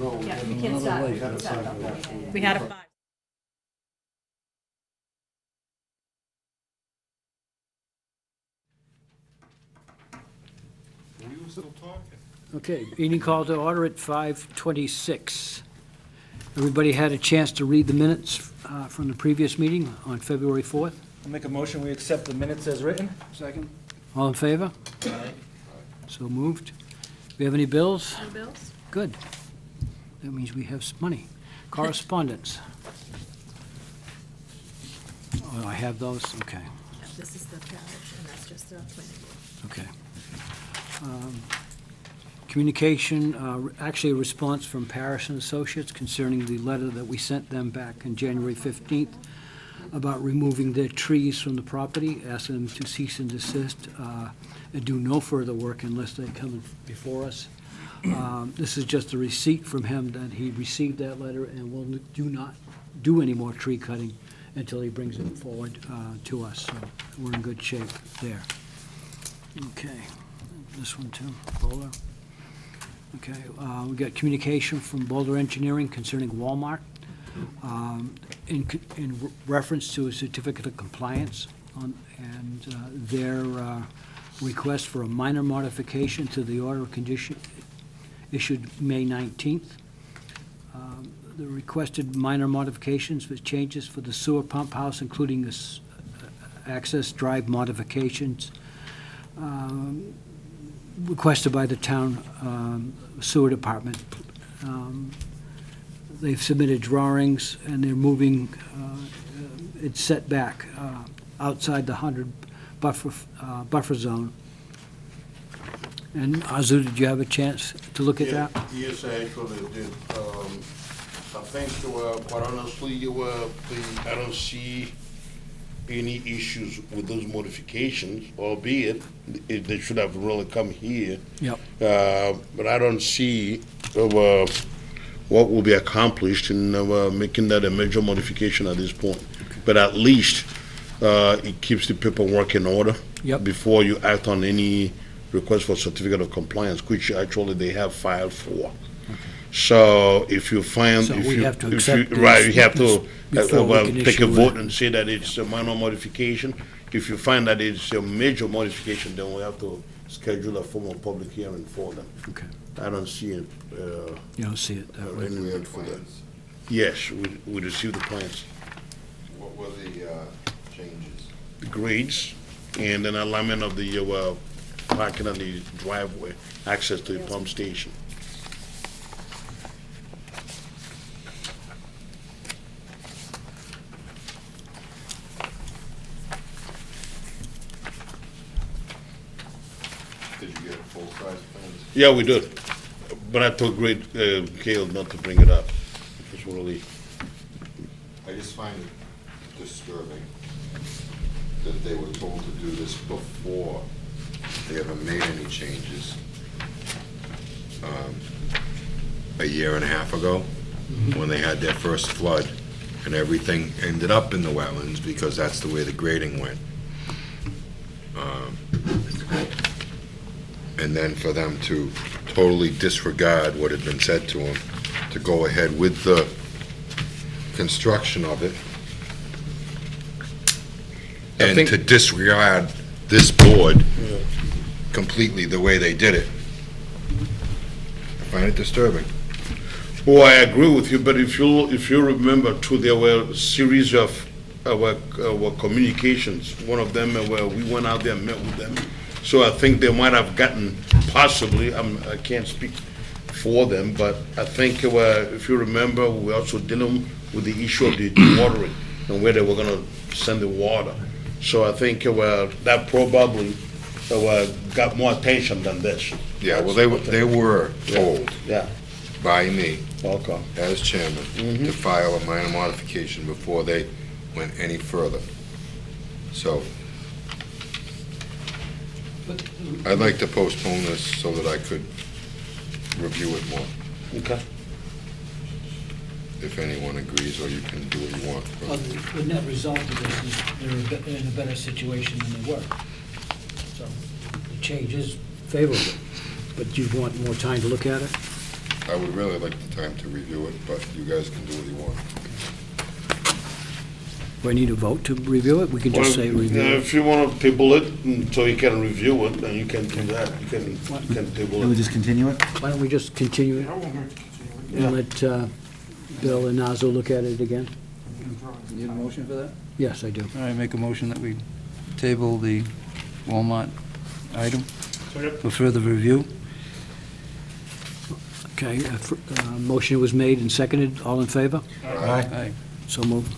No, Yeah, we can't start. we had a five. We had a 5. We were still talking. Okay, meeting call to order at 5:26. Everybody had a chance to read the minutes from the previous meeting on February 4th? I'll make a motion, we accept the minutes as written. Second? All in favor? So moved. We have any bills? No bills? Good. That means we have some money. Correspondence. Oh, I have those? Okay, Yeah, this is the parish, and that's just the planning board. okay. Communication, actually a response from Parrish and Associates concerning the letter that we sent them back on January 15th about removing their trees from the property, asking them to cease and desist and do no further work unless they come before us. This is just a receipt from him that he received that letter and will do not do any more tree cutting until he brings it forward to us. So we're in good shape there. Okay, this one too, Bowler. Okay, we got communication from Boulder Engineering concerning Walmart in reference to a certificate of compliance and their request for a minor modification to the order of condition issued May 19th. The requested minor modifications with changes for the sewer pump house, including this access drive modifications requested by the town sewer department. They've submitted drawings and they're moving it set back outside the 100 buffer zone. And Azu, did you have a chance to look at that? Yes, I actually did. I think, quite honestly, I don't see any issues with those modifications, albeit they should have really come here. Yep. But I don't see what will be accomplished in making that a major modification at this point. But at least it keeps the paperwork in order. Yep. Before you act on any request for certificate of compliance, which actually they have filed for. So if you find, So if we you, have to if accept you, right, you have to before we can take a issue vote it. and say that it's a minor modification. If you find that it's a major modification, then we have to schedule a formal public hearing for them. Okay. I don't see it, You don't see it that way. any need for that. Yes, we received the plans, What were the changes? the grades, and then alignment of the parking and the driveway, access to the pump station. Did you get full-size plans? Yeah, we did, but I told Great Kale not to bring it up. It's really, I just find it disturbing that they were told to do this before they ever made any changes. A year and a half ago, when they had their first flood, and everything ended up in the wetlands because that's the way the grading went. And then for them to totally disregard what had been said to them, to go ahead with the construction of it, and think- to disregard this board completely the way they did it. I find it disturbing. well, I agree with you, but if you remember too, there were a series of our communications. One of them where we went out there and met with them. So I think they might have gotten, possibly, I can't speak for them, but I think if you remember, we were also dealing with the issue of the watering and where they were gonna send the water. So I think that probably got more attention than this. Yeah, well, they were told Yeah, by me, okay. as chairman, to file a minor modification before they went any further. So I'd like to postpone this so that I could review it more, Okay. if anyone agrees, or you can do what you want. Well, the net result of this is they're in a better situation than they were. So the change is favorable, but you want more time to look at it? I would really like the time to review it, but you guys can do what you want. Do I need a vote to review it? We can just say review it. If you want to table it, so you can review it, then you can do that. You can table Can we it. just continue it? Why don't we just continue it and let Bill and Nazo look at it again? Need a motion for that? Yes, I do. All right, make a motion that we table the Walmart item for further review. Okay, motion was made and seconded. All in favor? Aye. Aye. So moved.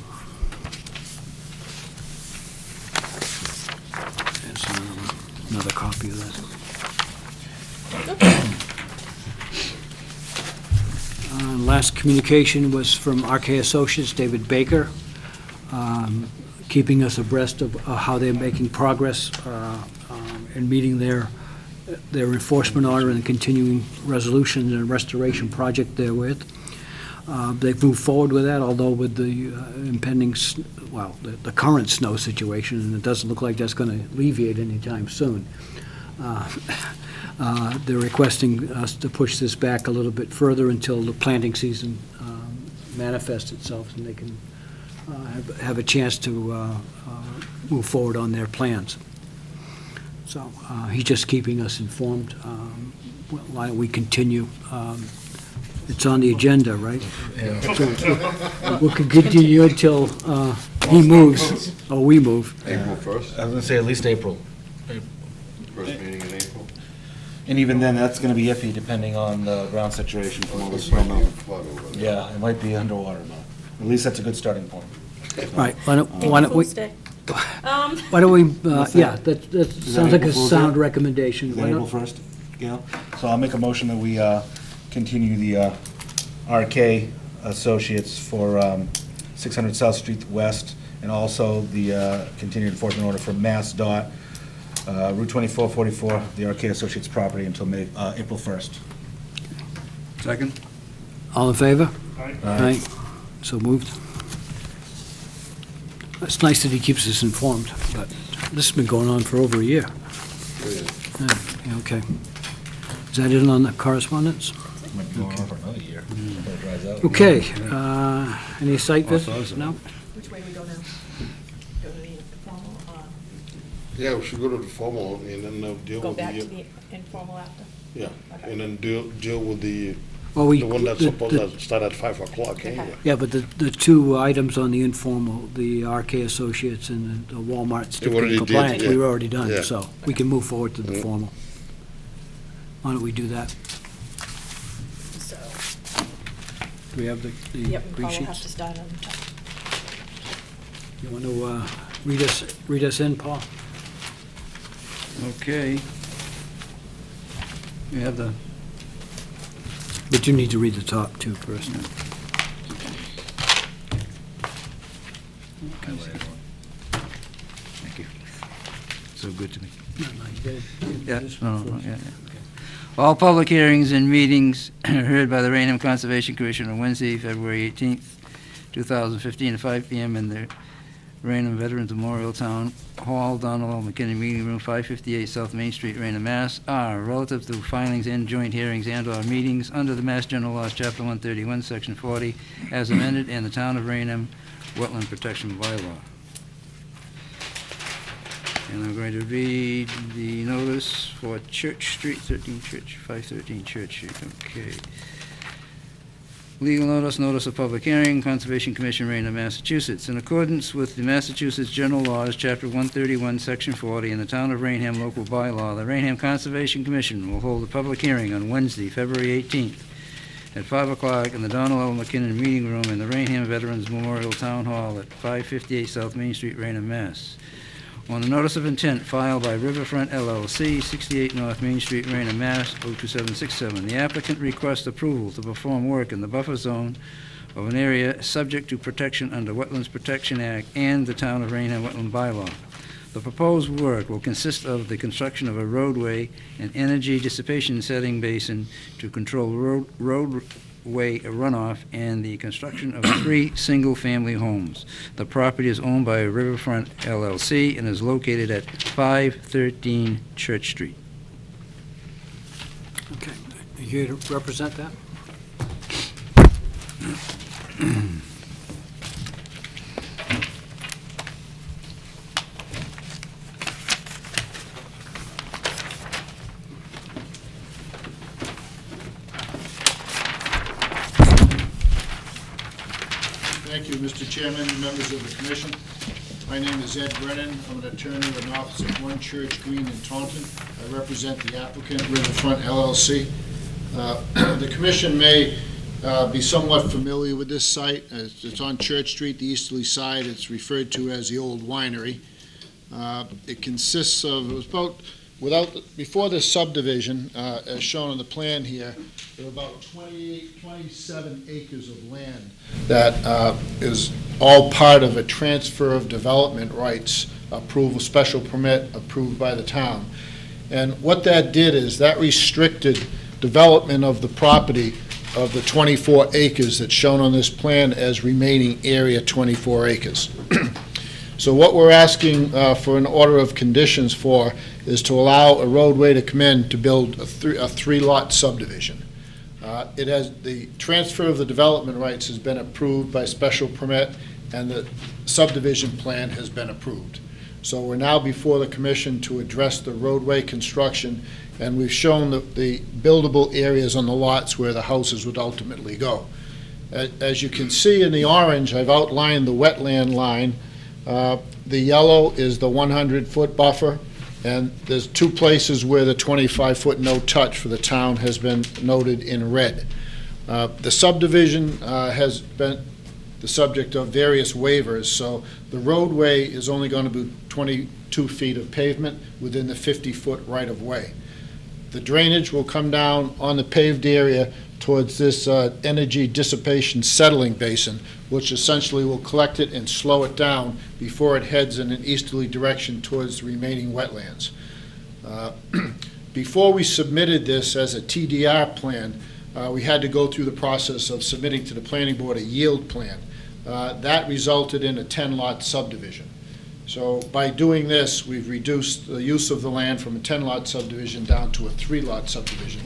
There's another copy of this. Last communication was from RK Associates, David Baker, keeping us abreast of how they're making progress in meeting their enforcement order and continuing resolution and restoration project therewith. They've moved forward with that, although with the impending, the current snow situation, and it doesn't look like that's going to alleviate anytime soon. They're requesting us to push this back a little bit further until the planting season manifests itself, and they can have a chance to move forward on their plans. So he's just keeping us informed. Why don't we continue? It's on the agenda, right? So we'll continue until he moves, or we move. April 1st, I was gonna say at least April. first meeting in April. And even then, that's gonna be iffy depending on the ground situation from all the It snow might be a melt. flood over there. Yeah, it might be underwater, but at least that's a good starting point. Right, why don't we, Fool's Day. why don't we, What's yeah, that? that sounds like a April Fool's sound Day? recommendation. Is Why that don't- April 1st, Gail? So I'll make a motion that we continue the RK Associates for 600 South Street West, and also the continued enforcement order for Mass Dot, Route 2444, the RK Associates property until April 1st. Second? All in favor? Aye. So moved. It's nice that he keeps us informed, but this has been going on for over a year. Yeah, okay. Is that it on the correspondence? Might be going on for another year. Before it dries out. Okay, any site visits? No? Which way we go now? Go to the informal, Yeah, we should go to the formal and then deal go with back to the, the informal after? yeah, and then deal with the Well, we, one that's the- supposed the- to start at 5 o'clock Okay. anyway. yeah, but the two items on the informal, the RK Associates and the Walmart certificate already of did, compliance, yeah. we've already done, Yeah. so we can move forward to the Mhm. formal. Why don't we do that? So, Do we have the yep, and green Paul will have sheets? to start on top. You want to read us in, Paul? Okay. We have the, But you need to read the top two first. thank you. So good to me. No, no, you gotta do Yeah, this no, one no, first. yeah, yeah. All public hearings and meetings heard by the Raynham Conservation Commission on Wednesday, February 18th, 2015, at 5 p.m. in the Raynham Veterans Memorial Town Hall, Donald L. McKinnon Meeting Room, 558 South Main Street, Raynham, Mass. are relative to filings and joint hearings and/or meetings under the Mass General Laws, Chapter 131, Section 40, as amended, and the Town of Raynham Wetland Protection Bylaw. And I'm going to read the notice for Church Street, 513 Church Street, okay. Legal notice, notice of public hearing, Conservation Commission, Raynham, Massachusetts. In accordance with the Massachusetts General Laws, Chapter 131, Section 40, and the Town of Raynham Local Bylaw, the Raynham Conservation Commission will hold a public hearing on Wednesday, February 18th, at 5 o'clock in the Donald L. McKinnon Meeting Room in the Raynham Veterans Memorial Town Hall at 558 South Main Street, Raynham, Mass. On the notice of intent filed by Riverfront LLC, 68 North Main Street, Raynham, Mass. 02767, the applicant requests approval to perform work in the buffer zone of an area subject to protection under Wetlands Protection Act and the Town of Raynham Wetland Bylaw. The proposed work will consist of the construction of a roadway and energy dissipation setting basin to control roadway runoff and the construction of 3 single-family homes. The property is owned by Riverfront LLC and is located at 513 Church Street. Okay. Are you here to represent that? Thank you, Mr. Chairman, members of the commission. My name is Ed Brennan. I'm an attorney with an office at One Church Green in Taunton. I represent the applicant, Riverfront LLC. The commission may be somewhat familiar with this site. It's on Church Street, the easterly side. It's referred to as the Old Winery. It consists of, it was about, before this subdivision, as shown on the plan here, there were about 27 acres of land that is all part of a transfer of development rights approval, special permit approved by the town. And what that did is that restricted development of the property of the 24 acres that's shown on this plan as remaining area 24 acres. So what we're asking for an order of conditions for is to allow a roadway to come in to build a three-lot subdivision. The transfer of the development rights has been approved by special permit, and the subdivision plan has been approved. So we're now before the commission to address the roadway construction, and we've shown the buildable areas on the lots where the houses would ultimately go. As you can see in the orange, I've outlined the wetland line. The yellow is the 100-foot buffer, and there's two places where the 25-foot no-touch for the town has been noted in red. The subdivision has been the subject of various waivers, so the roadway is only going to be 22 feet of pavement within the 50-foot right-of-way. The drainage will come down on the paved area towards this energy dissipation settling basin, which essentially will collect it and slow it down before it heads in an easterly direction towards the remaining wetlands. Before we submitted this as a TDR plan, we had to go through the process of submitting to the planning board a yield plan. That resulted in a 10-lot subdivision. So by doing this, we've reduced the use of the land from a 10-lot subdivision down to a 3-lot subdivision,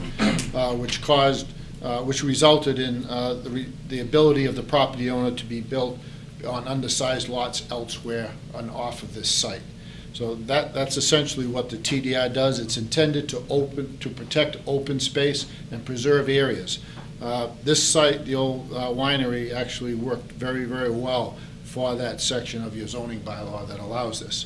which resulted in the ability of the property owner to be built on undersized lots elsewhere on off of this site. So that's essentially what the TDR does. It's intended to protect open space and preserve areas. This site, the old winery, actually worked very, very well for that section of your zoning bylaw that allows this.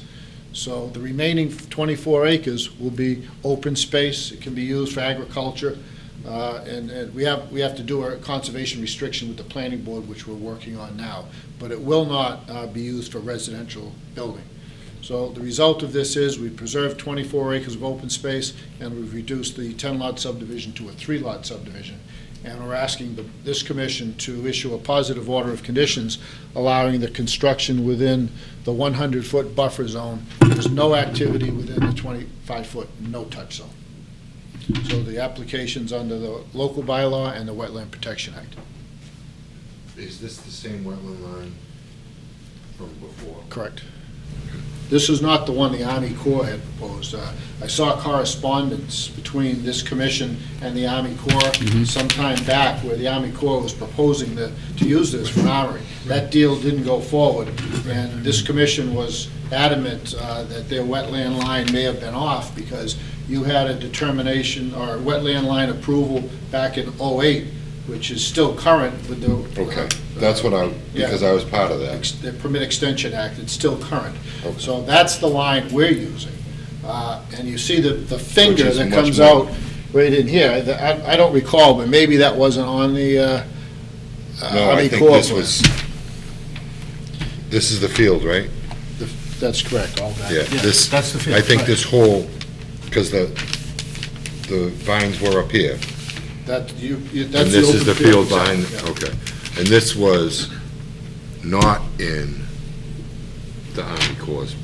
So the remaining 24 acres will be open space. It can be used for agriculture. And we have to do a conservation restriction with the planning board, which we're working on now, but it will not be used for residential building. So the result of this is we've preserved 24 acres of open space, and we've reduced the 10-lot subdivision to a 3-lot subdivision. And we're asking this commission to issue a positive order of conditions allowing the construction within the 100-foot buffer zone. There's no activity within the 25-foot no-touch zone. So the application's under the local bylaw and the Wetland Protection Act. Is this the same wetland line from before? Correct. This is not the one the Army Corps had proposed. I saw correspondence between this commission and the Army Corps some time back where the Army Corps was proposing to use this for an armory. That deal didn't go forward, and this commission was adamant that their wetland line may have been off because you had a determination or wetland line approval back in '08, which is still current with the... Okay, that's what because I was part of that. The Permit Extension Act, it's still current. Okay. So that's the line we're using. And you see the finger Which is that much comes more. out right in here. I don't recall, but maybe that wasn't on the No, I Army think Corps this plan. was, this is the field, right? That's correct, all that. Yeah, this, that's the field, I think right. this whole, because the vines were up here. That's And the this is open the field zone, behind, yeah. okay. And this was not in the Army Corps'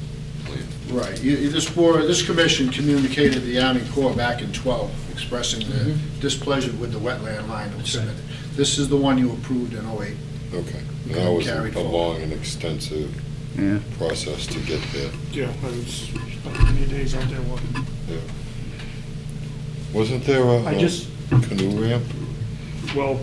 plan. Right. This commission communicated to the Army Corps back in '12, expressing the displeasure with the wetland line that was submitted. This is the one you approved in '08. Okay. That was Carried a forward. long and extensive Yeah. process to get there. Yeah, I spent many days out there working. Yeah. Wasn't there I a just, canoe ramp? well,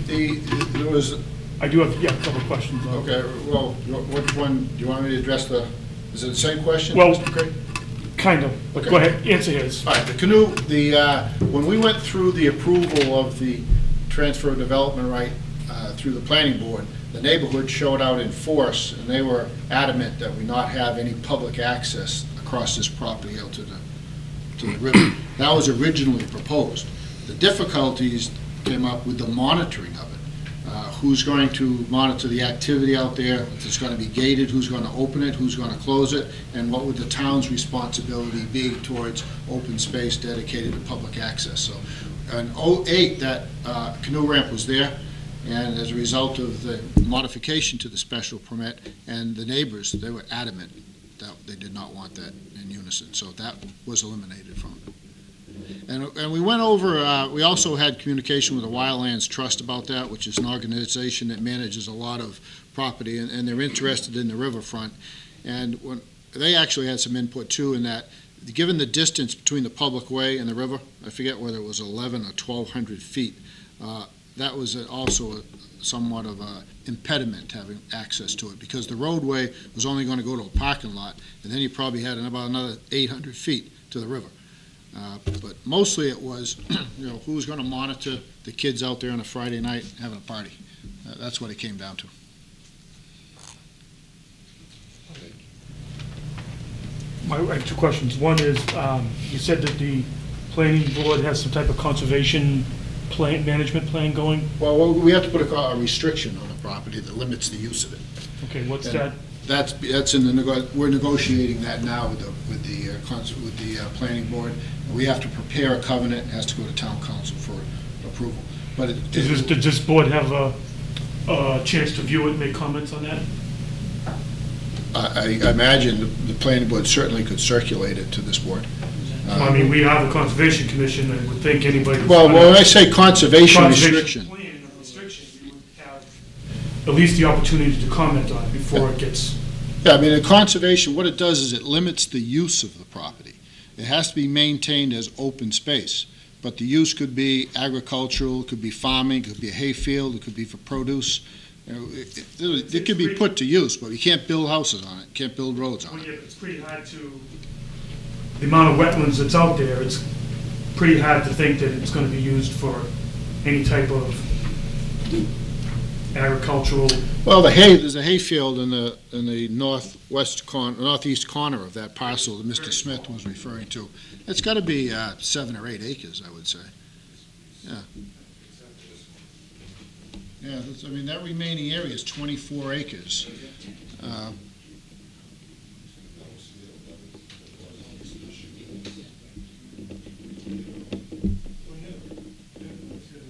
There was I do have, yeah, a couple of questions. Okay, well, which one, do you want me to address is it the same question? Well- Mr. Craig? Kind of, but go ahead, answer his. All right, the canoe, when we went through the approval of the transfer of development right through the planning board, the neighborhood showed out in force, and they were adamant that we not have any public access across this property out to the river. That was originally proposed. The difficulties came up with the monitoring of it. Who's going to monitor the activity out there? If it's going to be gated, who's going to open it, who's going to close it, and what would the town's responsibility be towards open space dedicated to public access? So in '08, that canoe ramp was there, and as a result of the modification to the special permit and the neighbors, they were adamant that they did not want that in unison. So that was eliminated from it. And we went over, we also had communication with the Wildlands Trust about that, which is an organization that manages a lot of property, and they're interested in the riverfront. And when they actually had some input too in that, given the distance between the public way and the river, I forget whether it was 11 or 1,200 feet, that was also somewhat of a impediment to having access to it, because the roadway was only going to go to a parking lot, and then you probably had about another 800 feet to the river. But mostly it was, who's going to monitor the kids out there on a Friday night having a party? That's what it came down to. I have two questions. One is, you said that the planning board has some type of conservation plan, management plan going? Well, we have to put a restriction on the property that limits the use of it. Okay, what's And that? That's in the, we're negotiating that now with the planning board. We have to prepare a covenant, it has to go to town council for approval. But Does this board have a chance to view it and make comments on that? I imagine the planning board certainly could circulate it to this board. I mean, we have a conservation commission, I would think anybody. who's Well, gonna- when I say conservation restriction, Plan of restriction, you would have at least the opportunity to comment on it before it gets. yeah, I mean, in conservation, what it does is it limits the use of the property. It has to be maintained as open space, but the use could be agricultural, it could be farming, it could be a hay field, it could be for produce. It could be put to use, but you can't build houses on it, can't build roads on Well, it. yeah, it's pretty hard to, the amount of wetlands that's out there, it's pretty hard to think that it's gonna be used for any type of agricultural. Well, there's a hay field in the northeast corner of that parcel that Mr. Smith was referring to. It's gotta be 7 or 8 acres, I would say. Yeah. Yeah, I mean, that remaining area is 24 acres.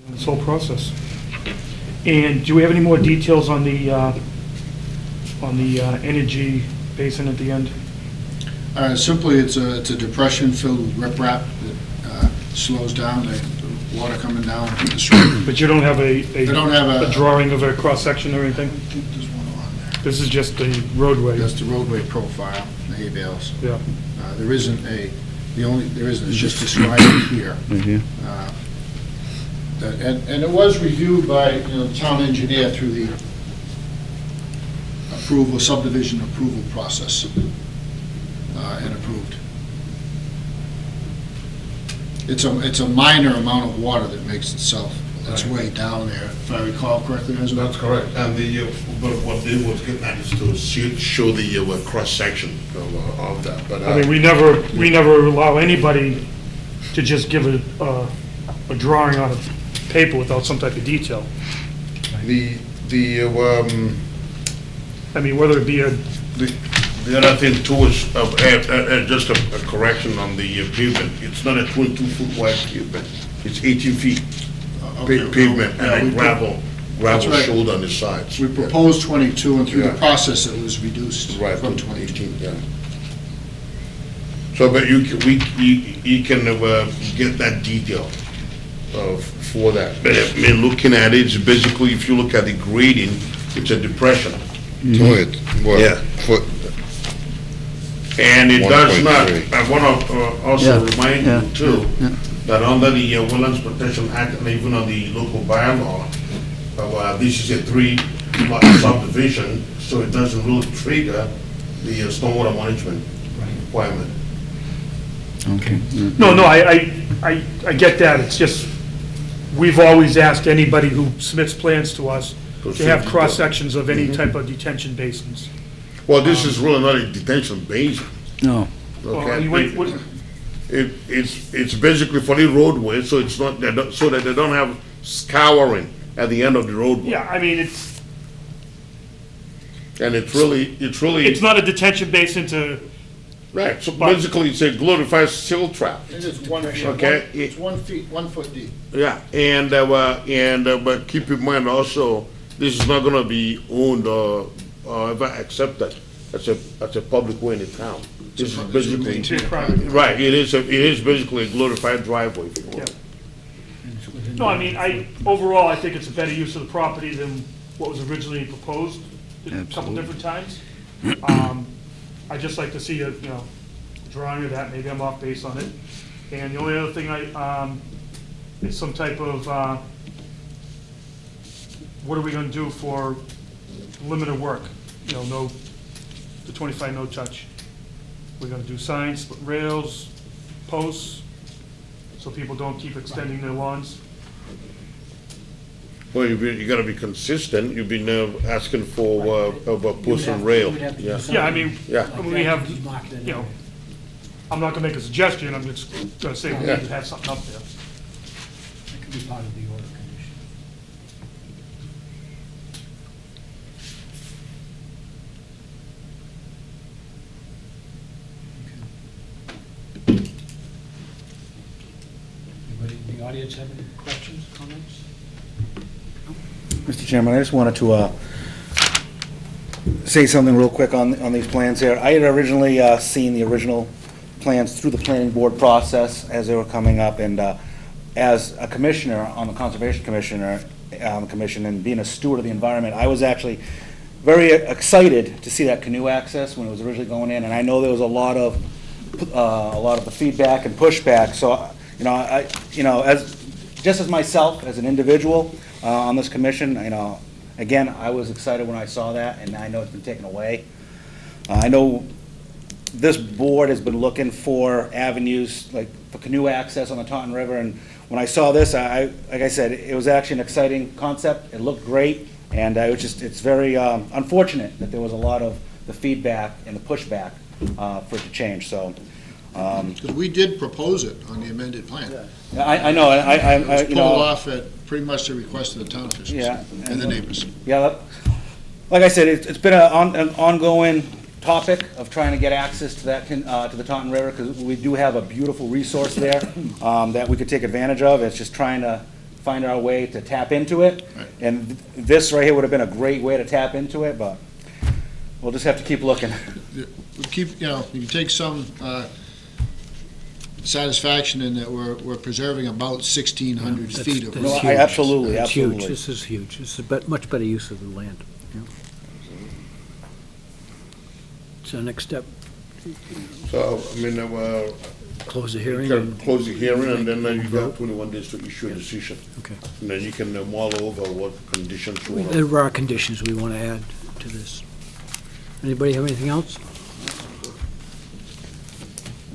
This whole process. And do we have any more details on the energy basin at the end? Simply, it's a depression filled with riprap that slows down the water coming down the street. But you don't have They don't have a drawing of a cross-section or anything? I think there's one on there. This is just the roadway? That's the roadway profile, the hay bales. Yeah. There isn't it's just described here. And it was reviewed by, the town engineer through the subdivision approval process, and approved. It's a minor amount of water that makes itself its way down there, if I recall correctly, isn't it? That's correct. And but what they was getting at is to show the cross-section of that. But I mean, we never allow anybody to just give a drawing on a paper without some type of detail. I mean, whether it be the other thing too is, just a correction on the pavement. It's not a 22-foot wide pavement. It's 18 feet pavement Yeah, and a gravel That's right. shoulder on the sides. We proposed 22, and through the Yeah. process, it was reduced Right, from to 22. 18, yeah. So, but you can get that detail for that. But I mean, looking at it, it's basically, if you look at the grading, it's a depression. Yeah. And it does not, 1.3. I want to also remind yeah, you too, that under the Wetlands Protection Act and even on the local bylaw, This is a three-lot subdivision, so it doesn't really trigger the stormwater management requirement. Okay. No, I get that, it's just, we've always asked anybody who submits plans to us to have cross-sections of any type of detention basins. Well, this is really not a detention basin, No. Well, okay? anyway, It's basically for the roadway, so it's not, so that they don't have scouring at the end of the roadway. yeah, I mean, And it's really, it's not a detention basin to, right, so basically it's a glorified silt trap. It is 1 feet, Okay. it's 1 feet, 1 foot deep. Yeah, but keep in mind also, this is not gonna be owned or ever accepted as a public way in the town. This is basically, to private. right, it is basically a glorified driveway, if you will. Yeah. No, I mean, overall, I think it's a better use of the property than what was originally proposed a couple Absolutely. different times. I'd just like to see a, drawing of that, maybe I'm off base on it. And the only other thing is some type of, what are we gonna do for limited work? No, the 25 no touch. We're gonna do signs, split rails, posts, so people don't keep extending their lawns. Well, you gotta be consistent, you've been asking for a post and rail, yeah. Yeah, I mean, Yeah. we have, I'm not gonna make a suggestion, I'm just gonna say we need to have something up there. That could be part of the order condition. Anybody in the audience have any questions, comments? Mr. Chairman, I just wanted to say something real quick on these plans here. I had originally seen the original plans through the planning board process as they were coming up, and as a commissioner on the Conservation Commission and being a steward of the environment, I was actually very excited to see that canoe access when it was originally going in, and I know there was a lot of the feedback and pushback, so, just as myself, as an individual on this commission, again, I was excited when I saw that, and I know it's been taken away. I know this board has been looking for avenues, like for canoe access on the Taunton River, and when I saw this, like I said, it was actually an exciting concept, it looked great, and it's very unfortunate that there was a lot of the feedback and the pushback for it to change, so. Because we did propose it on the amended plan. I know, It was pulled off at pretty much the request of the town officials Yeah. and the neighbors. Yeah, like I said, it's been an ongoing topic of trying to get access to that, to the Taunton River, because we do have a beautiful resource there that we could take advantage of. It's just trying to find our way to tap into it. Right. And this right here would have been a great way to tap into it, but we'll just have to keep looking. We keep, you take some satisfaction in that we're preserving about 1,600 feet of. No, That's I huge. absolutely, It's huge. absolutely. This is huge. This is much better use of the land. Yeah. So next step, So, close the you hearing. can and- close the hearing, and then you Vote. got 21 days to issue a decision. Okay. And then you can mull over what conditions you want. There are conditions we want to add to this. Anybody have anything else?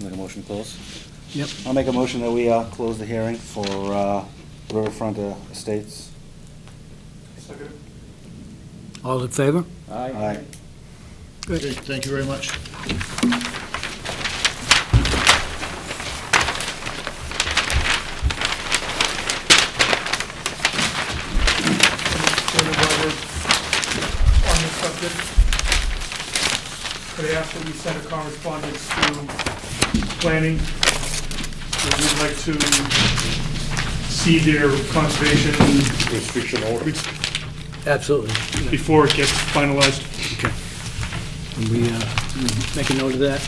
Make a motion to close? Yep. I'll make a motion that we close the hearing for Riverfront Estates. All in favor? Aye. Okay, thank you very much. Chairman, while we're on this subject, could I ask that we send a correspondence to planning? That we'd like to see their conservation Restriction order. Absolutely. before it gets finalized. Okay. And we make a note of that.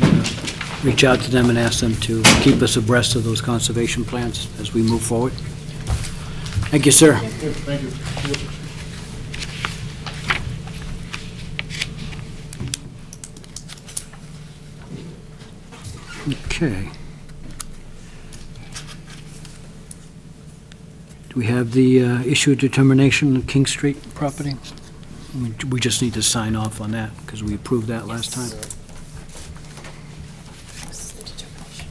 And, reach out to them and ask them to keep us abreast of those conservation plans as we move forward. Thank you, sir. Thank you. Okay. Do we have the issue of determination on King Street property? We just need to sign off on that, because we approved that last time. This is the determination.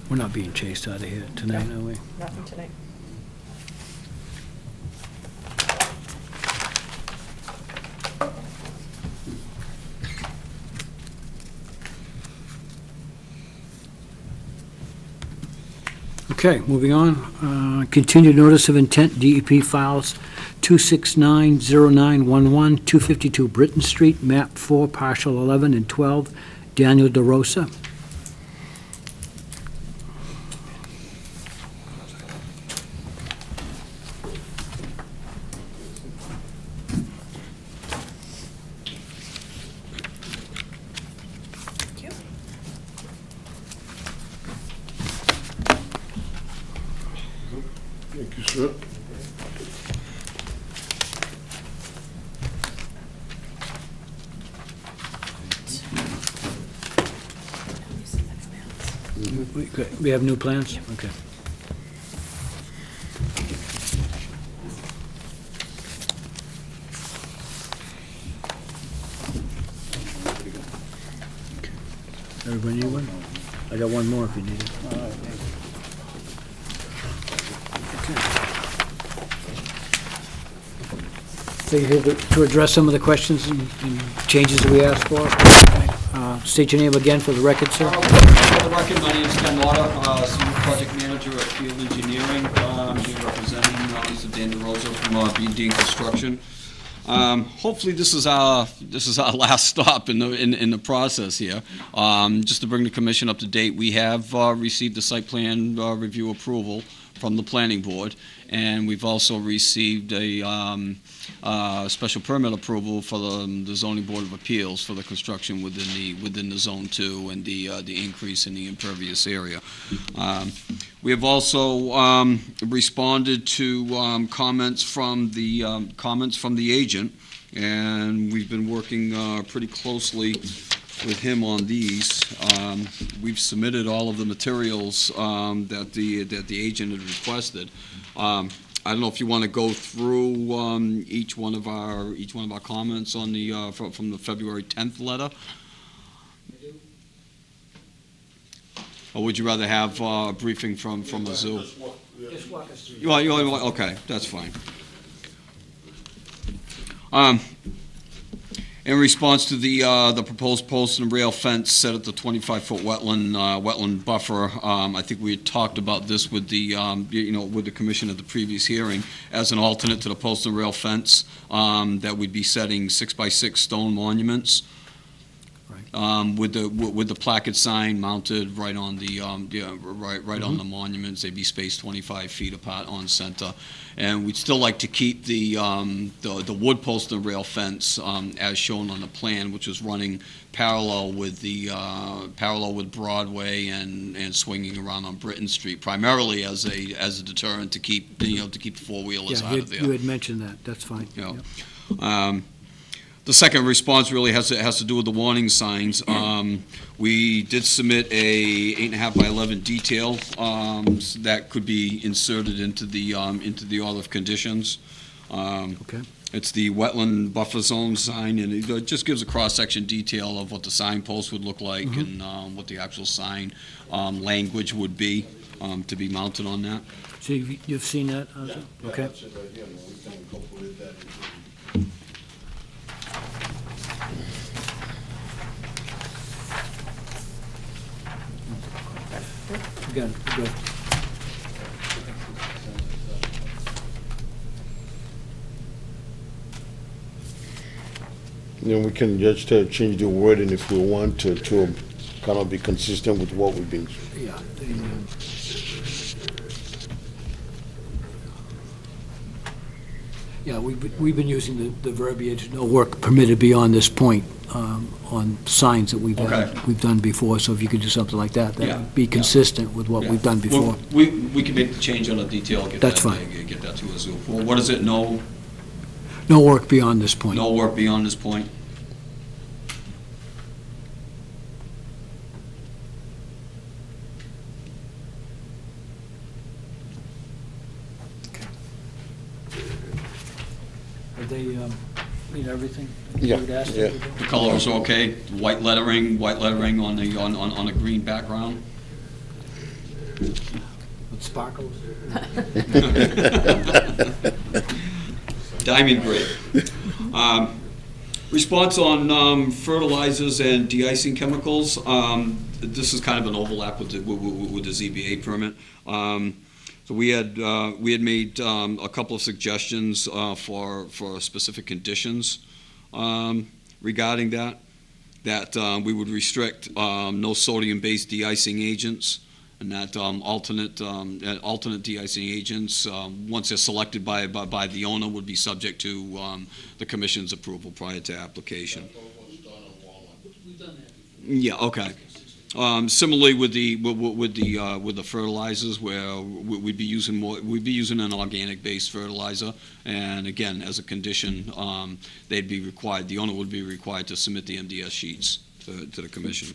We're not being chased out of here tonight, are we? Nothing tonight. Okay, moving on. Continued notice of intent, DEP files 2690911, 252 Britton Street, map 4, partial 11 and 12, Daniel DeRosa. Thank you. Thank you, sir. We have new plans? Okay. Everybody need one? I got one more if you need it. So you're here to address some of the questions and changes that we asked for? State your name again for the record, sir. For the record, my name is Ken Lauder, Senior Project Manager at Field Engineering. I'm here representing Mr. Dan DeRosa from B&D Construction. Hopefully, this is our last stop in the process here. Just to bring the commission up to date, we have received the site plan review approval from the planning board, and we've also received a special permit approval for the zoning board of appeals for the construction within the zone 2 and the increase in the impervious area. We have also responded to comments from the agent, and we've been working pretty closely with him on these. We've submitted all of the materials that the agent had requested. I don't know if you want to go through each one of our comments on the from the February 10th letter. Or would you rather have a briefing from the zoo? Just walk us through. Okay, that's fine. In response to the proposed post and rail fence set at the 25-foot wetland buffer, I think we had talked about this with the with the commission at the previous hearing as an alternate to the post and rail fence, that we'd be setting 6x6 stone monuments. With the placard sign mounted right on the right on the monuments. They'd be spaced 25 feet apart on center, and we'd still like to keep the wood post and rail fence as shown on the plan, which is running parallel with Broadway and swinging around on Britton Street, primarily as a deterrent to keep the four-wheelers out of there. You had mentioned that. That's fine. Yep. The second response really has to do with the warning signs. We did submit a 8.5 by 11 detail that could be inserted into the order of conditions. Okay. It's the wetland buffer zone sign, and it just gives a cross-section detail of what the signpost would look like and what the actual sign language would be to be mounted on that. So you've seen that? Okay. That's it right here, man. We can incorporate that into Good. Then we can just change the wording if we want to kind of be consistent with what we've been. Yeah. Yeah, we've been using the verbiage, no work permitted beyond this point, on signs that we've done before, so if you could do something like that, that Yeah, would be yeah. consistent with what Yeah. we've done before. Well, we can make the change on the detail, get That's that, fine. get that to us. Well, what is it, no No work beyond this point. work beyond this point? Did they meet everything? Yeah, You'd asked yeah. them to do? The colors are okay, white lettering on the, on a green background? With sparkles? Diamond gray. Response on fertilizers and de-icing chemicals. This is kind of an overlap with the ZBA permit. So we had made a couple of suggestions for specific conditions regarding that we would restrict no sodium-based de-icing agents, and that alternate de-icing agents, once they're selected by the owner, would be subject to the commission's approval prior to application. Yeah, okay. Similarly with the fertilizers, where we'd be using an organic-based fertilizer, and again, as a condition, the owner would be required to submit the MDS sheets to the commission.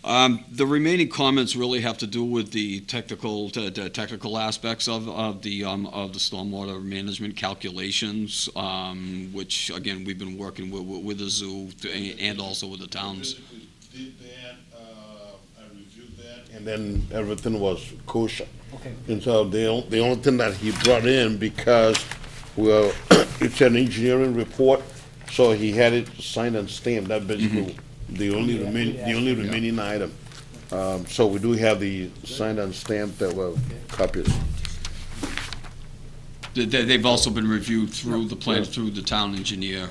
The remaining comments really have to do with the technical aspects of the stormwater management calculations, which again we've been working with the zoo and also with the towns. Did that, I reviewed that, and then everything was kosher. Okay. And so the only thing that he brought in, because, well, it's an engineering report, so he had it signed and stamped, that basically the only remaining item. So we do have the signed and stamped that were copies. They've also been reviewed through the plan, through the town engineer,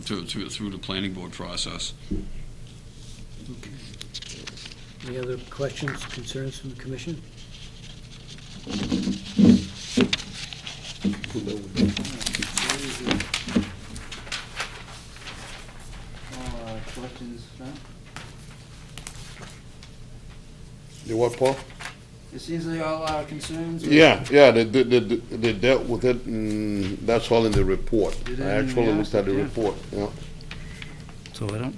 through the planning board process. Any other questions, concerns from the commission? Questions, no? The what, Paul? It seems like all our concerns. Yeah, they dealt with it, and that's all in the report. Did I they actually looked at the yeah. report, yeah. So I don't.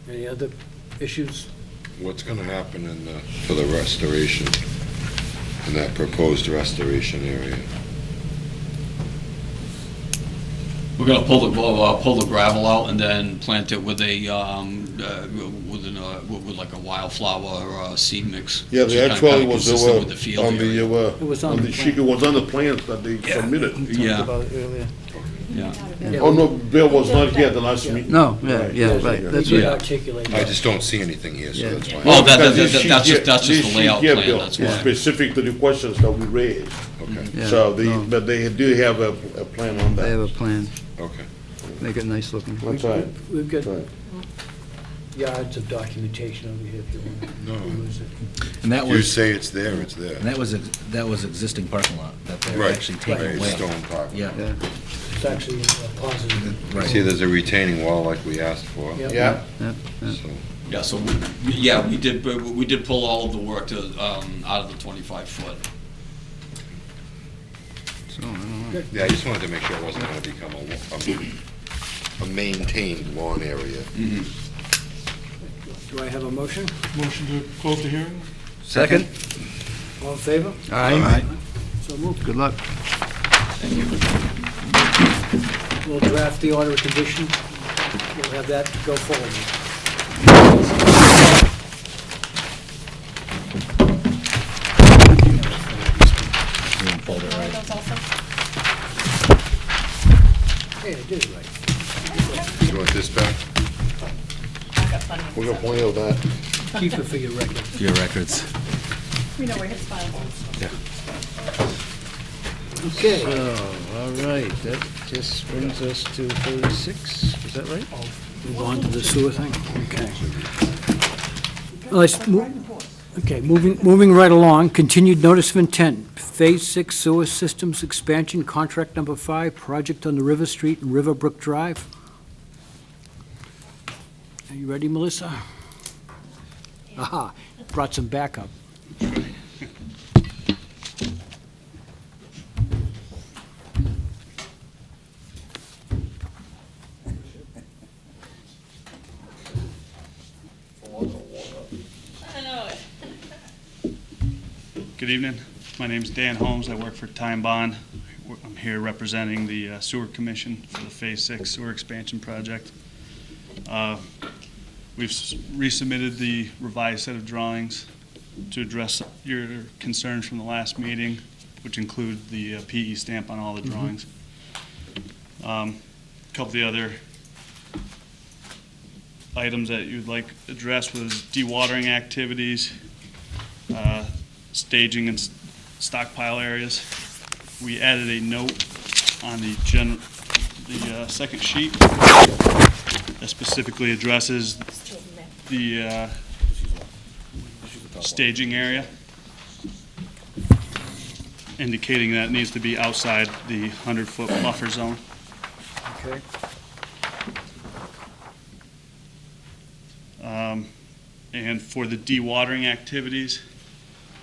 Any other issues? What's gonna happen for the restoration, in that proposed restoration area? We're gonna pull the gravel out and then plant it with like a wildflower seed mix. Yeah, which they is actually kinda was consistent with the field on area. It was on the sheet, it was on the plans that they submitted. We Yeah. talked about it earlier. Yeah. Yeah, Oh, no, Bill was not here at the last meeting. No, yeah, Right. yeah, Yes, right, yeah. that's We did right. articulate I that. just don't see anything here, so Yeah. that's why. Oh, Because this sheet that's here- just the this sheet layout here, plan, Bill, that's was why. specific to the questions that we raised. Okay, Yeah, So no, but they do have a plan on They have that. a plan, okay. make it nice looking. That's right. We've got That's right. yards of documentation over here if you want to No. use it. And that You was, say it's there, it's there. and that was existing parking lot that they're Right, actually taking right, away. stone park. Yeah, Yeah, It's actually a positive. See, right. there's a retaining wall like we asked for, Yep. Yeah, yeah, yeah. so. Yeah, so we did pull all of the work to, out of the 25-foot. So, I don't know. Yeah, I just wanted to make sure it wasn't gonna become a maintained lawn area. Do I have a motion? Motion to close the hearing? Second? All in favor? Aye. So moved. Good luck. We'll draft the order of conditions. We'll have that go forward. Fold it right. Hey, I did it right. You want this back? we're gonna point out that. Keep it for your record. For your records. We know where his file is. Okay. So, all right, that just brings us to 36, is that right? Move on to the sewer thing? Okay. Let's okay, moving right along, continued notice of intent, Phase 6 sewer systems expansion, contract number 5, project on the River Street and Riverbrook Drive. Are you ready, Melissa? Aha, brought some backup. Good evening. My name's Dan Holmes. I work for Time Bond. I'm here representing the Sewer Commission for the Phase 6 sewer expansion project. We've resubmitted the revised set of drawings to address your concerns from the last meeting, which include the PE stamp on all the drawings. A couple of the other items that you'd like addressed was dewatering activities, staging and stockpile areas. We added a note on the second sheet that specifically addresses the staging area, indicating that it needs to be outside the 100-foot buffer zone. Okay. And for the dewatering activities,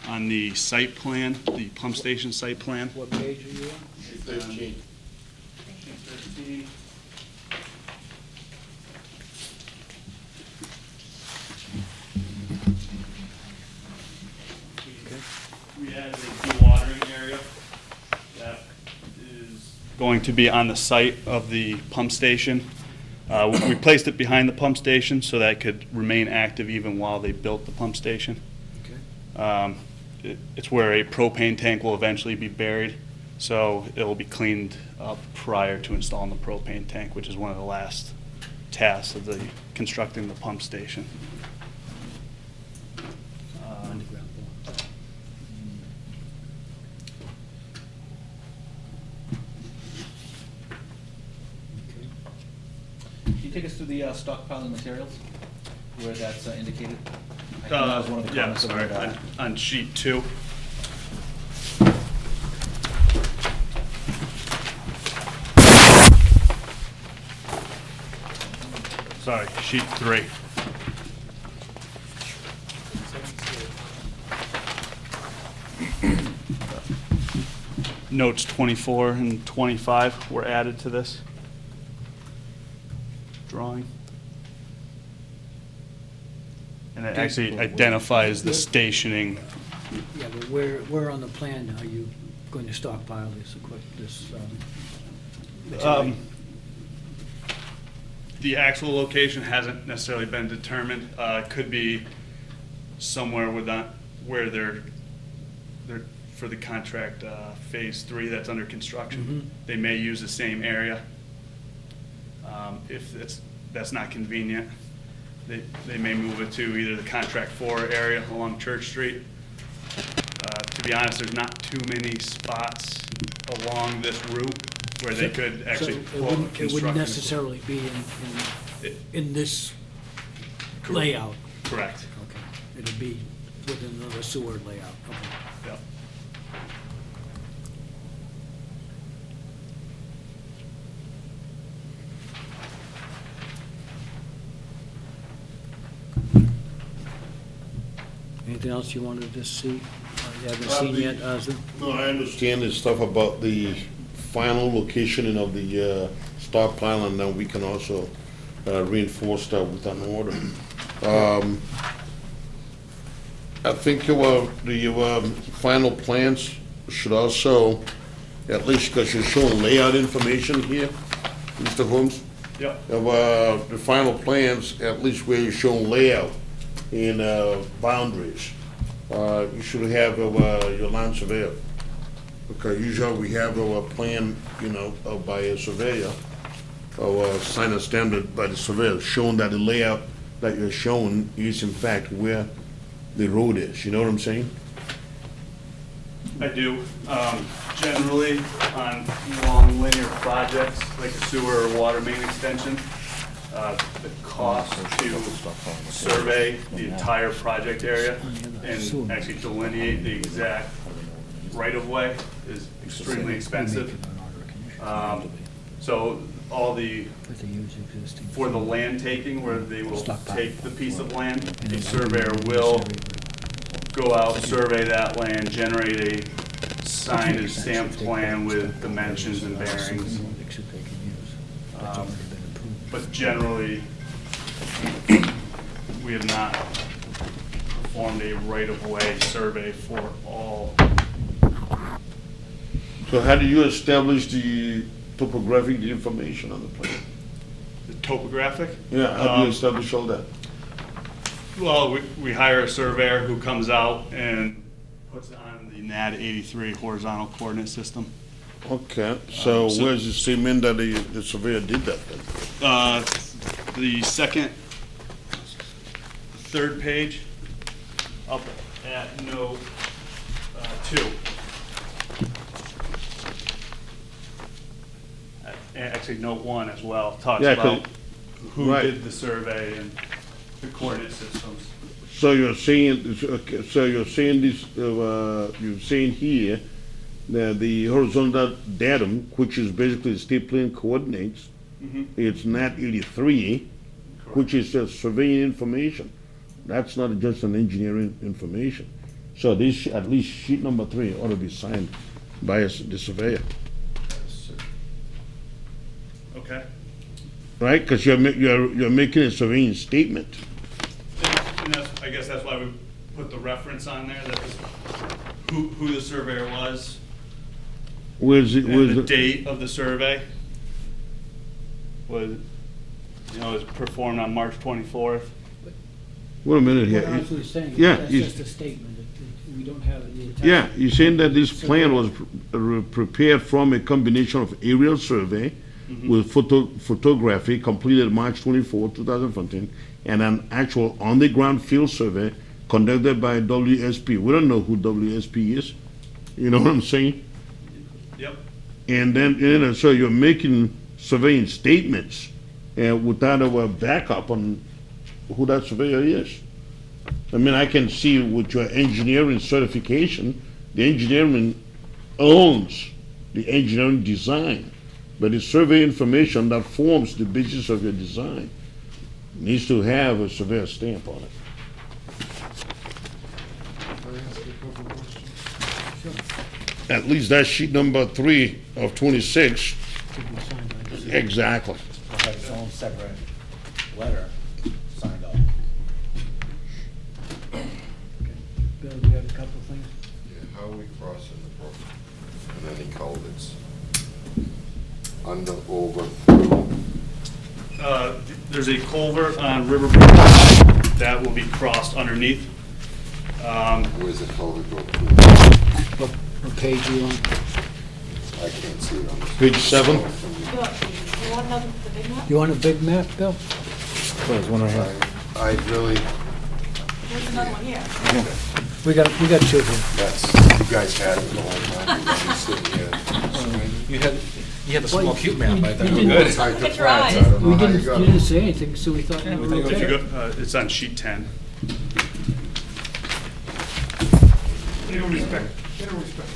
on the site plan, the pump station site plan. What page are you on? 13. 13. We added a dewatering area that is going to be on the site of the pump station. We placed it behind the pump station so that it could remain active even while they built the pump station. Okay. It's where a propane tank will eventually be buried, so it will be cleaned up prior to installing the propane tank, which is one of the last tasks of the constructing the pump station. Underground bore. Can you take us through the stockpiling materials, where that's indicated? I think that was one of the Yeah, comments sorry, about, on sheet 2. Sorry, sheet 3. Notes 24 and 25 were added to this drawing. And it actually identifies the stationing. Yeah, but where on the plan are you going to stockpile this material? The actual location hasn't necessarily been determined. It could be somewhere where they're for the contract Phase 3 that's under construction. They may use the same area. If that's not convenient, they may move it to either the contract 4 area along Church Street. To be honest, there's not too many spots along this route where they could actually So pull it wouldn't necessarily be in this layout? Correct. Okay, it'd be within another sewer layout, okay. Yep. Anything else you wanted to see, you haven't seen yet, Ozzy? No, I understand this stuff about the final location of the stockpile, and then we can also reinforce that with an order. I think the final plans should also, at least because you're showing layout information here, Mr. Holmes, Yep. of the final plans, at least where you're showing layout in boundaries, you should have your land surveyor. Because usually we have a plan, by a surveyor, or sign a standard by the surveyor, showing that the layout that you're showing is in fact where the road is, you know what I'm saying? I do. Generally, on long linear projects, like a sewer or water main extension, the cost to survey the entire project area and actually delineate the exact right-of-way is extremely expensive. So all the, for the land taking, where they will take the piece of land, the surveyor will go out, survey that land, generate a signed and stamped plan with dimensions and bearings. But generally, we have not performed a right-of-way survey for all. So how do you establish the topographic information on the plan? The topographic? Yeah, how do you establish all that? Well, we hire a surveyor who comes out and puts it on the NAD 83 horizontal coordinate system. Okay, so So- where's the statement that the surveyor did that then? The second, third page, up at note 2. Actually, note 1 as well, talks Yeah, 'cause- about who right. did the survey and the coordinate systems. So you're saying, okay, so you're saying this, you're saying here that the horizontal datum, which is basically state plane coordinates, it's NAT 83, which is just surveying information. That's not just an engineering information. So this, at least sheet number 3 ought to be signed by the surveyor, Okay. right? Because you're making a surveying statement. And that's, I guess that's why we put the reference on there, that was who the surveyor was, Where's it, and where's the it? date of the survey was, was performed on March 24th. Wait a minute What here. I was saying, Yeah, that's you- just a statement. We don't have the attachment. Yeah, you're saying that this plan was prepared from a combination of aerial survey with photography completed March 24, 2014, and an actual on-the-ground field survey conducted by WSP. We don't know who WSP is. You know what I'm saying? Yep. And then, so you're making surveying statements without a backup on who that surveyor is. I mean, I can see with your engineering certification, the engineering owns the engineering design, but the survey information that forms the basis of your design needs to have a surveyor stamp on it. At least that's sheet number 3 of 26. Should be signed by the surveyor. Exactly. We'll have its own separate letter signed off. Bill, do you have a couple of things? Yeah, how are we crossing the brook and any culverts? Under, over, through, There's a culvert on Riverbrook that will be crossed underneath. where's the culvert go through? What page are you on? I can't see it on this. Page 7. You want another, the big map? You want a big map, Bill? There's one right here. I really, There's another one here. We got two here. that's, you guys had it the whole time, you guys sitting here. You had the small cute map, I thought you you were didn't- good. Tight to Look at your flats, I eyes. don't know We how you didn't, got you it. didn't say anything, so we thought you were If you okay. go, it's on sheet 10. They don't respect, they don't respect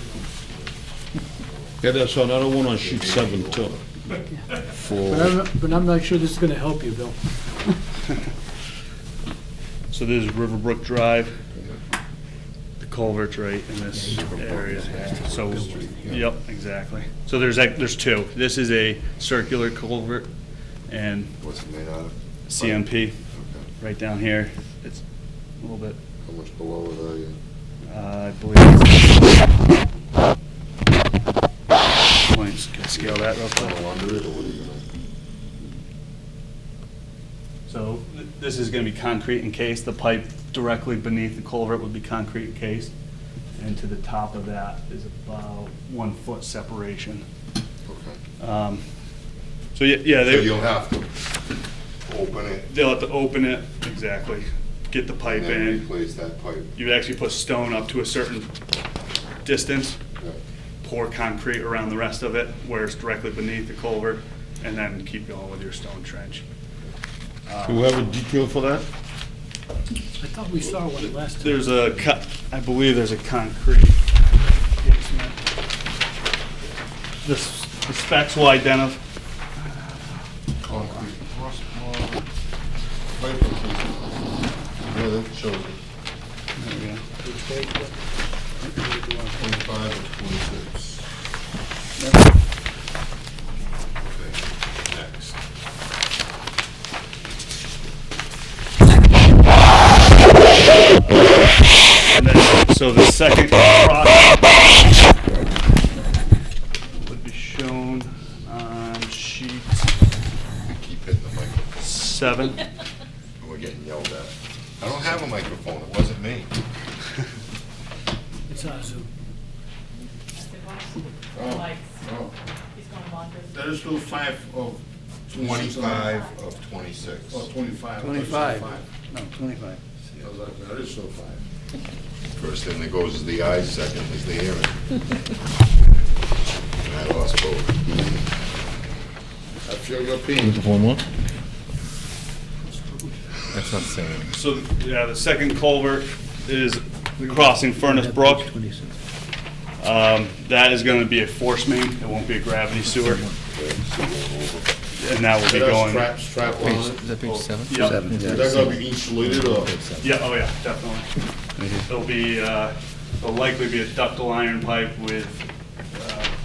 Yeah, there's another one on sheet 7 too. But I'm not sure this is gonna help you, Bill. So this is Riverbrook Drive. The culvert's right in this area. So, yep, exactly. So there's two. This is a circular culvert and What's it made out of? CMP Okay. right down here. It's a little bit, How much below it are you? I believe. It's- Can I scale that real quick? Tunnel under it, or what are you gonna? So this is going to be concrete encased. The pipe directly beneath the culvert would be concrete encased. And to the top of that is about 1 foot separation. Okay. So yeah, So they, you'll have to open it they'll have to open it, exactly, get the pipe and then in. replace that pipe. You would actually put stone up to a certain distance, Yeah. pour concrete around the rest of it where it's directly beneath the culvert, and then keep going with your stone trench. Do we have a detail for that? I thought we saw one last time. There's I believe there's a concrete basement. The specs will identify. Concrete crossbar, bifurcation. Yeah, that shows it. There we go. 25 and 26. Okay, next. And then, so the second cross would be shown on sheet We keep hitting the microphone. 7. And we're getting yelled at. I don't have a microphone, it wasn't me. It's on Zoom. Oh. That is still 5 of 25 of 26. 25. 25. No, 25. That is still 5. First thing that goes is the eyes, second is the hearing. And I lost both. I feel your pain. One more? That's not the same. So, yeah, the second culvert is crossing Furnace Brook. 26. That is going to be a force main, it won't be a gravity sewer, and that will be going. Strap on it. Is that page 7? Yep. Is that gonna be insulated or? Yeah, oh yeah, definitely. It'll be, it'll likely be a ductile iron pipe with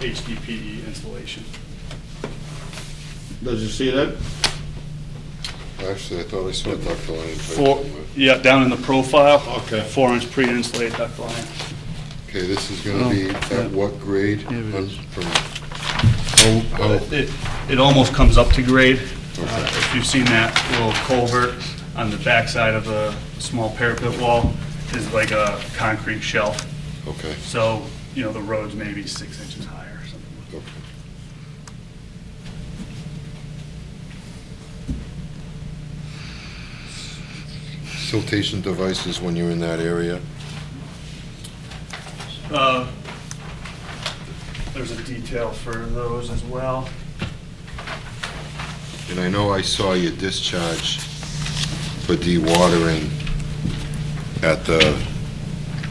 HDPE installation. Does it say that? Actually, I thought I saw ductile iron pipe Four, somewhere. yeah, down in the profile. Okay. 4-inch pre-insulated ductile iron. Okay, this is gonna be at what grade? Here it is. It almost comes up to grade. If you've seen that little culvert on the backside of a small parapet wall, is like a concrete shelf. Okay, So, you know, the road's maybe 6 inches higher or something. okay. Siltation devices when you're in that area? There's a detail for those as well. And I know I saw your discharge for dewatering at the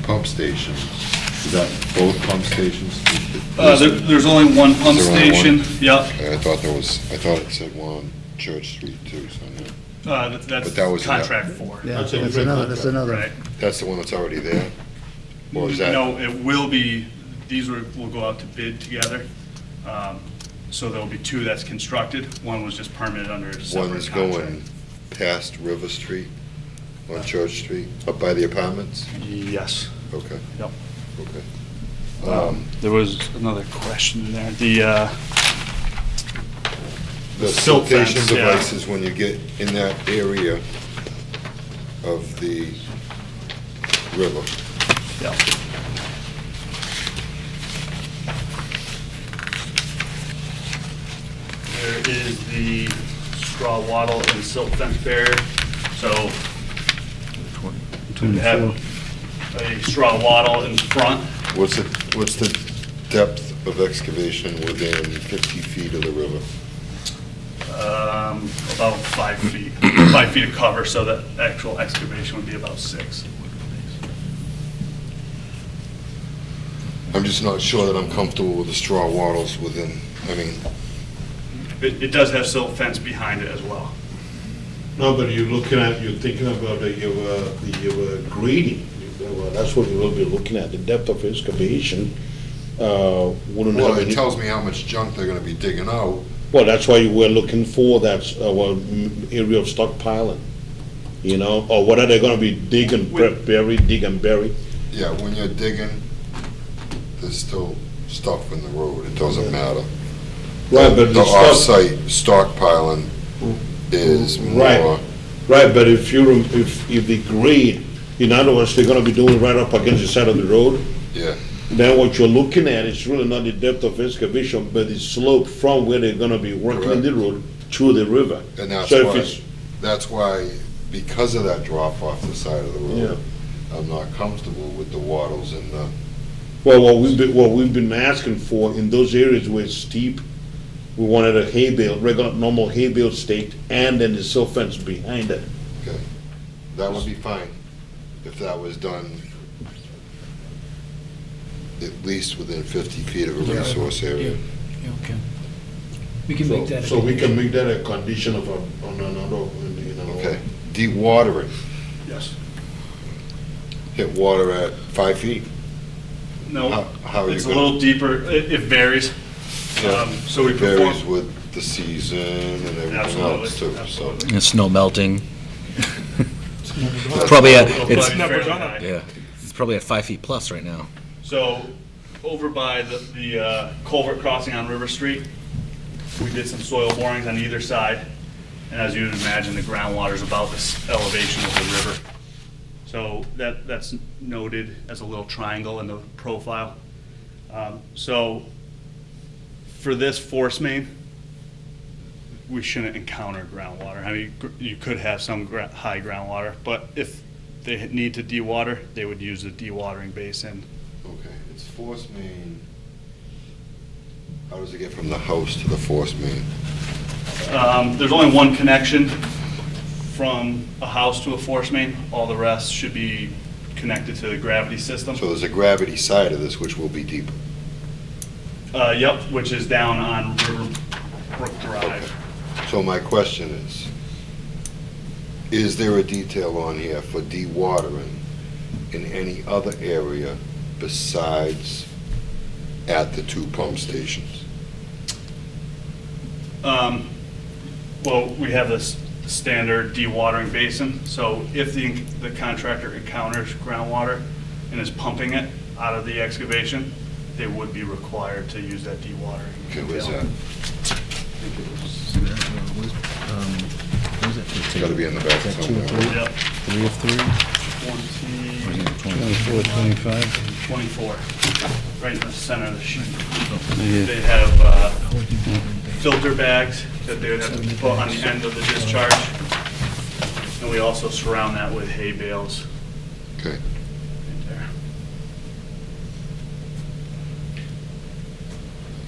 pump station. Is that both pump stations? There's only one pump Is there only station. one? Yep. I thought it said one on Church Street too, so no. That's But that was enough. contract 4. That's a different contract. Right. That's the one that's already there? Or is that? No, it will be, these will go out to bid together. So there'll be 2 that's constructed. One was just permitted under a separate One's contract. going past River Street on Church Street, up by the apartments? Yes. Okay, Yep. okay. There was another question in there. The silt fence, siltation yeah. devices, when you get in that area of the river, Yeah. There is the straw wattle and silt fence barrier. So to have a straw wattle in front, what's the depth of excavation within 50 feet of the river? about 5 feet. 5 feet of cover, so that actual excavation would be about 6. I'm just not sure that I'm comfortable with the straw wattles within, I mean, It does have silt fence behind it as well. No, but you're thinking about your grading. That's what you will be looking at, the depth of excavation. Wouldn't well, have it any. tells me how much junk they're gonna be digging out. Well, that's why we're looking for that area of stockpiling, you know, or what are they gonna be digging, dig and bury? Yeah, when you're digging, there's still stuff in the road, it doesn't matter. Right, but The the stuff, off-site stockpiling is Right. more, right, but if the grade, in other words, they're gonna be doing right up against the side of the road, yeah, then what you're looking at is really not the depth of excavation, but the slope from where they're gonna be working in the road to the river. and that's So if why, it's, because of that drop off the side of the road, I'm not comfortable with the wattles and the, well, what we've been asking for in those areas where it's steep, We wanted a hay bale, regular, normal hay bale staked, and then the silt fence behind it. Okay. That would be fine if that was done at least within 50 feet of a resource area. Yeah, okay. We can make that. a So we can condition. make that a condition of on another, you know. Okay. Dewatering, Yes. hit water at 5 feet? No, How are you it's a gonna- little deeper, it varies. So we It varies perform, with the season and everything absolutely, else too, so. absolutely. And snow melting. Probably at, It'll it's, be never fairly done high. yeah, it's probably at 5 feet plus right now. So, over by the culvert crossing on River Street, we did some soil borings on either side. And as you would imagine, the groundwater is about this elevation of the river. So that's noted as a little triangle in the profile. So, for this force main, we shouldn't encounter groundwater. I mean, you could have some high groundwater, but if they need to dewater, they would use the dewatering basin. Okay, it's force main. How does it get from the house to the force main? There's only one connection from a house to a force main. All the rest should be connected to the gravity system. So there's a gravity side of this which will be deeper. Yep, which is down on River Brook Drive. So my question is there a detail on here for dewatering in any other area besides at the 2 pump stations? Well, we have this standard dewatering basin, so if the contractor encounters groundwater and is pumping it out of the excavation, they would be required to use that dewatering. Okay, where's detail. that? It's gotta be in the back somewhere. Yep. 3 of 3? 24, 25. 24, right in the center of the sheet. Yeah. They have filter bags that they would have to put on the end of the discharge. And we also surround that with hay bales Okay. right there.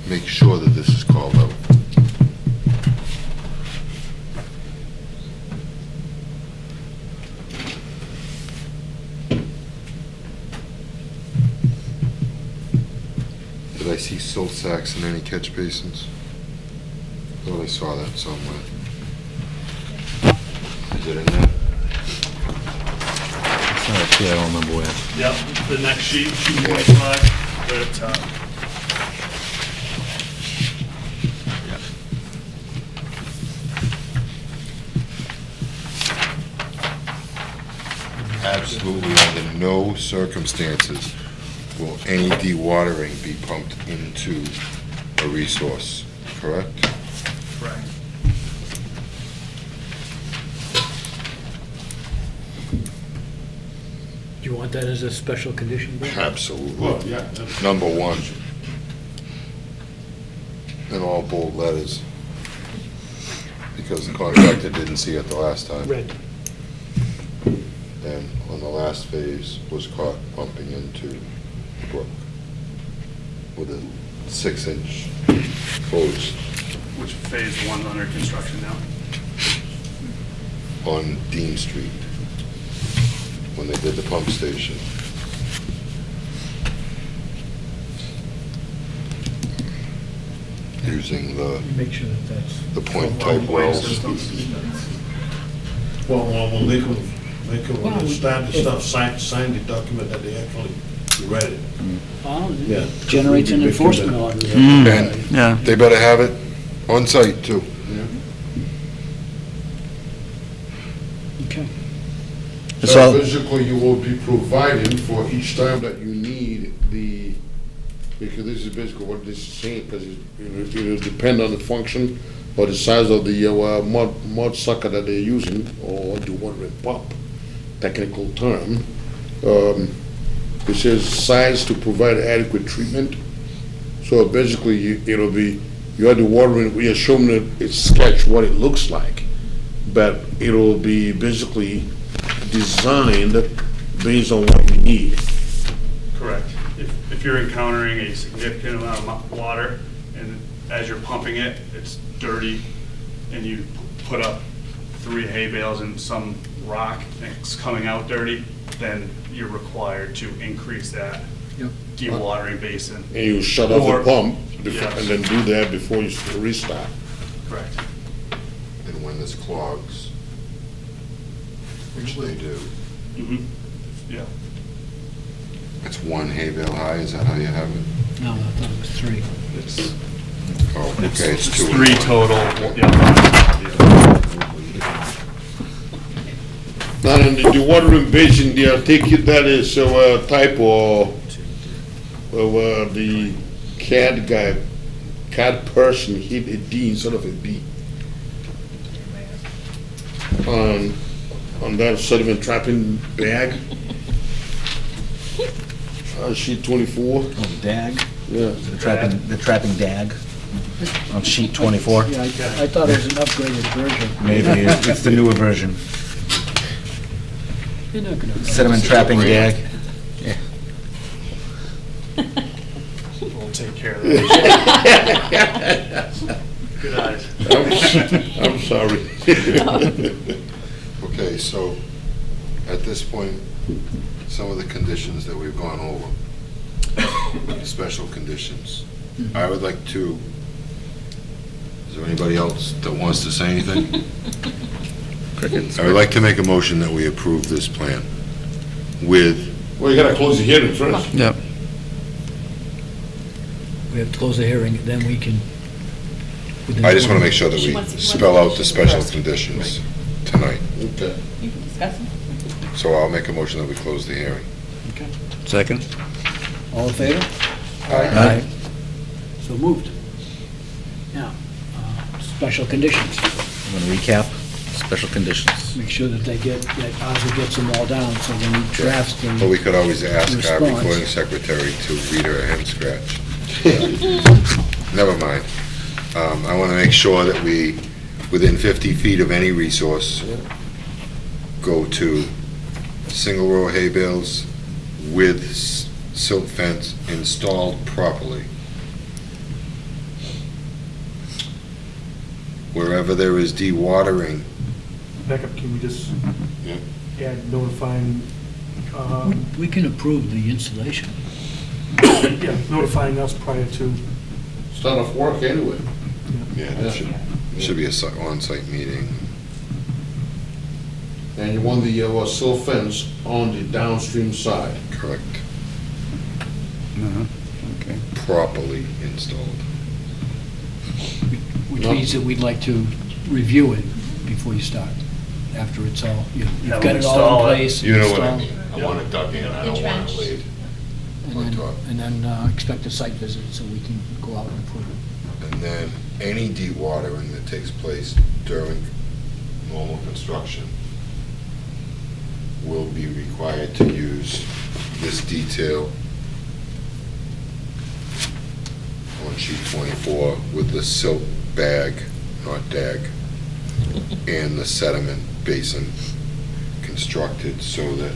Make sure that this is called out. Did I see silt sacks in any catch basins? Thought I saw that somewhere. Is it in there? It's not clear, I don't remember where. Yep, the next sheet, sheet 25, right at the top. Absolutely under no circumstances will any dewatering be pumped into a resource, correct? Correct. Do you want that as a special condition, Bill? Absolutely. Well, yeah. Number 1. In all bold letters. Because the contractor didn't see it the last time. Red. And on the last phase was caught pumping into the brook with a 6-inch hose Which phase 1's under construction now. on Dean Street when they did the pump station. Using Make sure that that's. the point type wells. Well, when they start the stuff, sign the document that they actually read it. Yeah. Generates an enforcement order. And Yeah. they better have it on site too. Okay. So- Basically, you will be providing for each time that you need the, because this is basically what this is saying, because it will depend on the function or the size of the mud sucker that they're using, or the watering pump, technical term. It says size to provide adequate treatment. So basically, it'll be, you have the watering, we are showing it sketch what it looks like, but it'll be basically designed based on what you need. Correct. If you're encountering a significant amount of water and as you're pumping it, it's dirty, and you put up 3 hay bales and some rock, and it's coming out dirty, then you're required to increase that Yep. dewatering basin. And you shut off Or- the pump Yes. and then do that before you restart. Correct. And when this clogs, which they do, Mm-hmm. Yeah. it's 1 hay bale high, is that how you have it? No, I thought it was 3. It's Oh, okay, it's 2 and 3 1. total. Yeah. Now, in the watering basin, they are taking that as a type of the cat person hit a D instead of a B. On that sediment trapping bag. Sheet 24, Oh, DAG, yeah. the trapping DAG on sheet 24. Yeah, I thought it was an upgraded version. Maybe it's the newer version. You're not gonna. Sediment trapping DAG. We'll take care of that. Good eyes. I'm sorry. Okay, so at this point, some of the conditions that we've gone over, special conditions, I would like to, is there anybody else that wants to say anything? I would like to make a motion that we approve this plan with, Well, you gotta close the hearing first. Yep. We have to close the hearing, then we can. I just want to make sure that She we wants to- spell out the special conditions tonight. Okay. You can discuss them. So I'll make a motion that we close the hearing. Second? All in favor? Aye. So moved. Now, special conditions. I'm gonna recap, special conditions. Make sure that they get, that Ozzy gets them all down, so when he drafts them. But we could always ask our Response. recording secretary to read her a hand scratch. Never mind. I want to make sure that we, within 50 feet of any resource, go to single row hay bales with silt fence installed properly. Wherever there is dewatering, Back up, can we just Yeah. add notifying, We can approve the installation. yeah, notifying us prior to, Start off work anyway. yeah, that should be a on-site meeting. And you want the silt fence on the downstream side. Correct. Okay. Properly installed. Which means that we'd like to review it before you start, after it's all, you've Yeah, got we'll it all install in it. place. You know what I installed, mean. I want it dug in, I don't want it laid on top. And then expect a site visit so we can go out and approve it. And then any dewatering that takes place during normal construction will be required to use this detail on sheet 24 with the silt bag, not dag, and the sediment basin constructed so that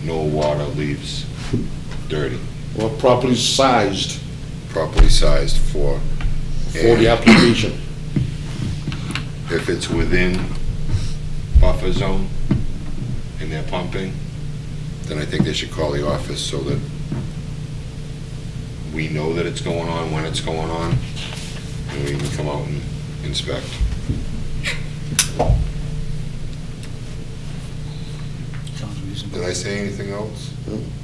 no water leaves dirty, Or properly sized properly sized for. for the application. If it's within buffer zone and they're pumping, then I think they should call the office so that we know that it's going on, when it's going on, and we can come out and inspect. Sounds reasonable. Did I say anything else?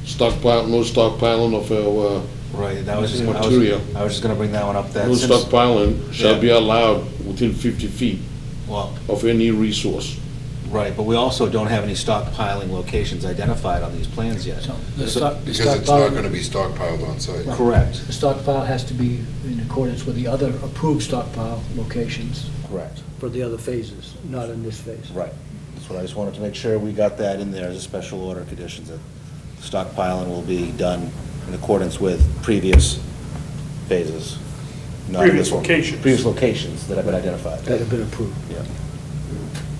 Stockpile, no stockpiling of, Right, that was just, Material. I was just gonna bring that one up, that no since, stockpiling shall Yeah. be allowed within 50 feet well, of any resource. right, but we also don't have any stockpiling locations identified on these plans yet. So the So- stock- the Because it's not stockpile- gonna be stockpiled on site. Correct, The stockpile has to be in accordance with the other approved stockpile locations correct, for the other phases, not in this phase. right. That's what I just wanted to make sure we got that in there as a special order conditions, that stockpiling will be done in accordance with previous phases. not in Previous this one. locations. Previous locations that have been identified. That have been approved. Yeah.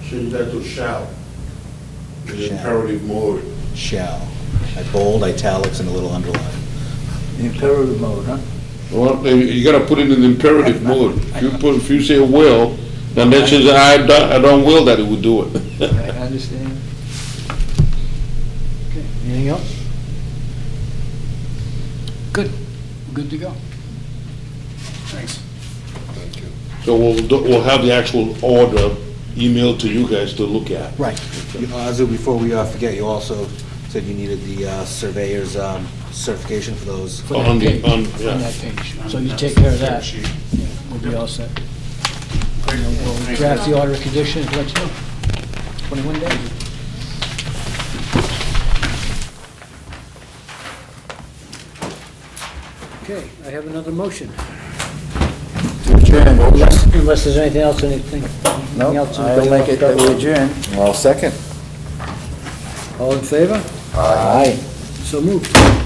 Change that to shall. In Shall. imperative mode. Shall. I bold, italics, and a little underline. The imperative mode, huh? Well, you gotta put it in imperative mode. If you say will, then that says I don't will that it would do it. I understand. Okay, anything else? Good, good to go. Thanks. Thank you. So we'll have the actual order emailed to you guys to look at. Right. Azu, before we forget, you also said you needed the surveyor's certification for those. For that On the- page, on- on yeah. that page. So you take care of that, we'll be all set. Great. We'll draft the order of conditions, let you know. 21 days. Okay, I have another motion. Unless there's anything else, anything else. I'll make it that we adjourn. Well, second. All in favor? Aye. So moved.